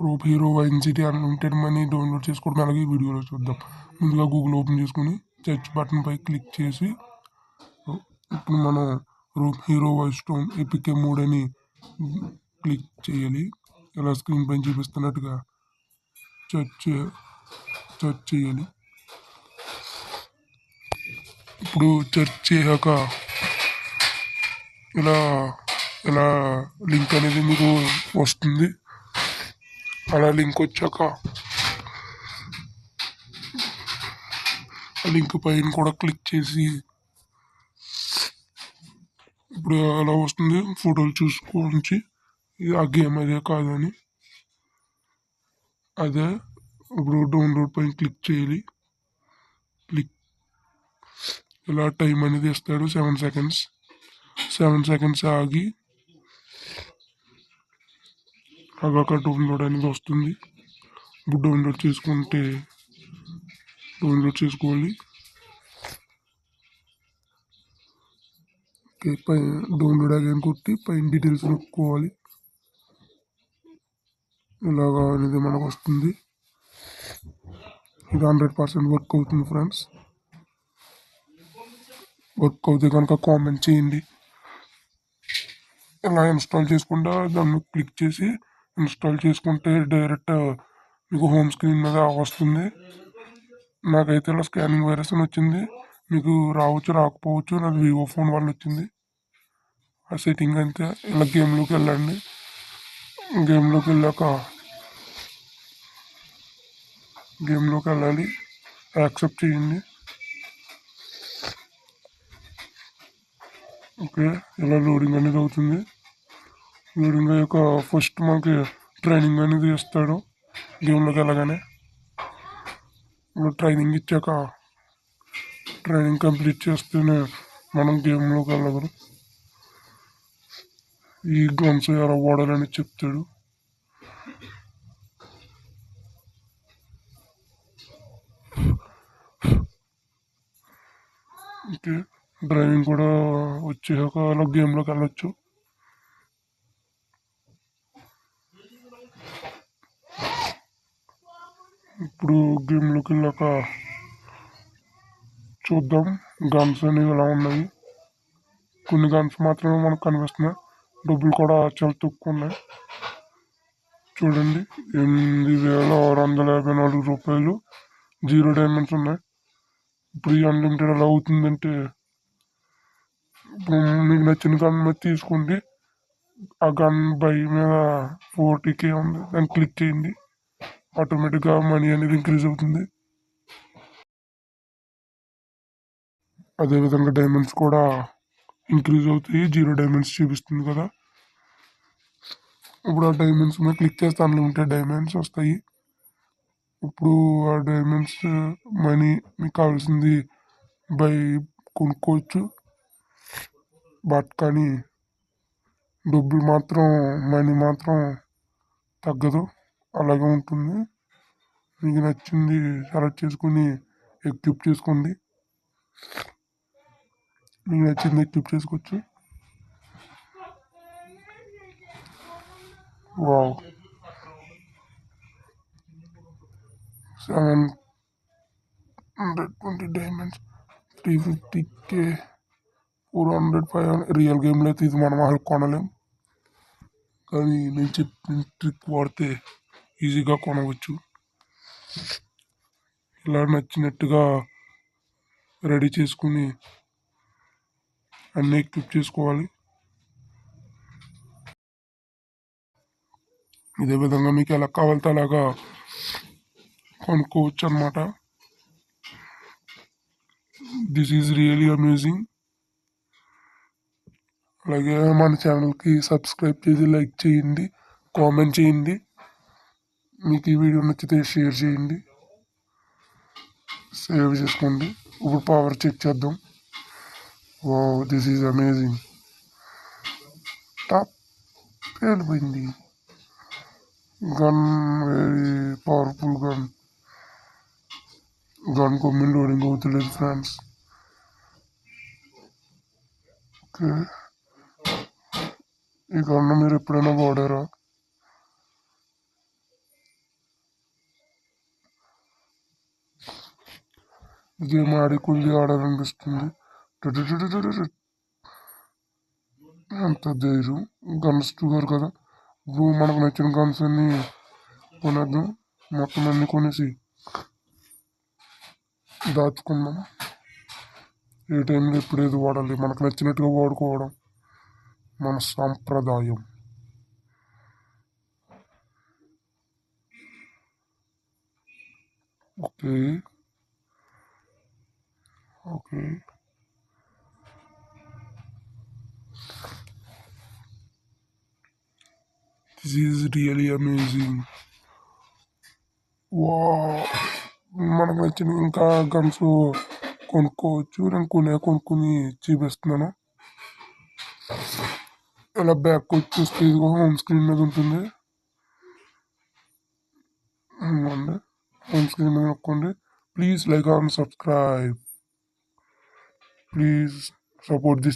Rope Hero Vice City unlimited money download చేసుకోవడం అలాగే వీడియోలో చూద్దాం. ముందుగా గూగుల్ ఓపెన్ చేసుకుని సెర్చ్ బటన్ పై క్లిక్ చేసి ఇప్పుడు మనం Rope Hero Vice Town APK mod అని క్లిక్ చేయాలి. ఇలా స్క్రీన్ పైన చూపిస్తున్నట్టుగా సెర్చ్ చేయాలి. ఇప్పుడు సెర్చ్ చేశాక ఇలా ఇలా లింక్ అనేది మీకు వస్తుంది. అలా లింక్ వచ్చాక లింక్ పైన కూడా క్లిక్ చేసి ఇప్పుడు అలా వస్తుంది. ఫోటోలు చూసుకోవచ్చు ఆ గేమ్ అదే కాదని. అదే ఇప్పుడు డౌన్లోడ్ పైన క్లిక్ చేయాలి. ఇలా టైం అనేది ఇస్తాడు 7 సెకండ్స్. 7 సెకండ్స్ ఆగి అక్కడ డౌన్లోడ్ అనేది వస్తుంది. ఇప్పుడు డౌన్లోడ్ చేసుకోవాలి. డౌన్లోడ్ అగైన్ కొట్టి పైన డీటెయిల్స్ నొక్కోవాలి. ఇలాగా అనేది మనకు వస్తుంది. ఇది 100% వర్క్ అవుతుంది ఫ్రెండ్స్. వర్క్ అవుతే కనుక కామెంట్ చేయండి. ఇలా ఇన్స్టాల్ చేసుకుంటే దాన్ని క్లిక్ చేసి ఇన్స్టాల్ చేసుకుంటే డైరెక్ట్ మీకు హోమ్ స్క్రీన్ మీద వస్తుంది. నాకైతే ఇలా స్కానింగ్ వైరస్ అని వచ్చింది. మీకు రావచ్చు రాకపోవచ్చు. నాకు వివో ఫోన్ వల్ల వచ్చింది. ఆ సెట్టింగ్ అంతే. ఇలా గేమ్లోకి వెళ్ళండి. గేమ్లోకి వెళ్ళాలి. యాక్సెప్ట్ చేయండి. ఓకే, ఇలా లోడింగ్ అనేది అవుతుంది. లోడింగ్ అయ్యాక ఫస్ట్ మనకి ట్రైనింగ్ అనేది ఇస్తాడు. గేమ్లోకి వెళ్ళగానే ట్రైనింగ్ ఇచ్చాక ట్రైనింగ్ కంప్లీట్ చేస్తేనే మనం గేమ్లోకి వెళ్ళగలం. ఈ గన్స్ ఎలా వాడాలని చెప్తాడు. ఓకే, డ్రైవింగ్ కూడా వచ్చాక అలా గేమ్లోకి వెళ్ళొచ్చు. ఇప్పుడు గేమ్లోకి వెళ్ళాక చూద్దాం గన్స్ అనేవి ఎలా ఉన్నాయి. కొన్ని గన్స్ మాత్రమే మనకు కనిపిస్తున్నాయి. డబ్బులు కూడా చాలా తక్కువ ఉన్నాయి. చూడండి, 8,654 రూపాయలు 0 డైమండ్స్ ఉన్నాయి. ఇప్పుడు ఈ అన్లిమిటెడ్ ఎలా అవుతుందంటే ఇప్పుడు మీకు నచ్చిన గన్ మీద తీసుకోండి. ఆ గన్ బై మీద 40K ఉంది, దాన్ని క్లిక్ చేయండి. ఆటోమేటిక్గా మనీ అనేది ఇంక్రీజ్ అవుతుంది. అదేవిధంగా డైమండ్స్ కూడా ఇంక్రీజ్ అవుతాయి. 0 డైమండ్స్ చూపిస్తుంది కదా. ఇప్పుడు ఆ డైమండ్స్ మీద క్లిక్ చేస్తే అన్లిమిటెడ్ డైమండ్స్ వస్తాయి. ఇప్పుడు ఆ డైమండ్స్ మనీ మీకు కావాల్సింది బై కొనుక్కోవచ్చు. బట్ కానీ మనీ మాత్రం తగ్గదు, అలాగే ఉంటుంది. మీకు నచ్చింది సెలెక్ట్ చేసుకుని ఎక్విప్ చేసుకోండి. మీకు నచ్చింది ఎక్విప్ చేసుకోవచ్చు. Wow, 720 diamonds, 350K, 400, 500. రియల్ గేమ్లో అయితే ఇది మనం అసలు కొనలేం. కానీ నేను చెప్పిన ట్రిక్ వాడితే ఈజీగా కొనవచ్చు. ఇలా నచ్చినట్టుగా రెడీ చేసుకుని అన్నీ ఎక్విప్ చేసుకోవాలి. ఇదే విధంగా మీకు ఎలా కావాలితే అలాగా కొనుక్కోవచ్చు అన్నమాట. This is really amazing. అలాగే మన ఛానల్కి సబ్స్క్రైబ్ చేసి లైక్ చేయండి, కామెంట్ చేయండి. మీకు ఈ వీడియో నచ్చితే షేర్ చేయండి, సేవ్ చేసుకోండి. ఇప్పుడు పవర్ చెక్ చేద్దాం. Wow, this is amazing. Top వెళ్ళిపోయింది. గన్ వెరీ పవర్ఫుల్ గన్ కొమ్మిన్ లోడింగ్ అవుతలేదు ఫ్రెండ్స్. ఓకే, ఈ గన్ మీరు ఎప్పుడైనా వాడారా? గేమ్ ఆడి కొద్దిగా ఆడాలనిపిస్తుంది. అంత ధైర్యం గన్స్ చూడరు కదా. ఇప్పుడు మనకు నచ్చిన గన్స్ అన్ని కొనద్దు, మొత్తం అన్ని కొనేసి దాచుకుందాం. ఏ టైంలో ఎప్పుడు ఏది వాడాలి మనకు నచ్చినట్టుగా వాడుకోవడం మన సాంప్రదాయం. Okay okay this is really amazing. వా మనకు నచ్చిన ఇంకా గన్స్ కొనుక్కోవచ్చు. నేను కొనుక్కుని చూపిస్తున్నాను. ఇలా బ్యాక్ వచ్చేస్తే ఇదిగో హోమ్ స్క్రీన్ మీద ఉంటుంది. హోమ్ స్క్రీన్ మీద నొక్కండి. Please like and subscribe. Please support this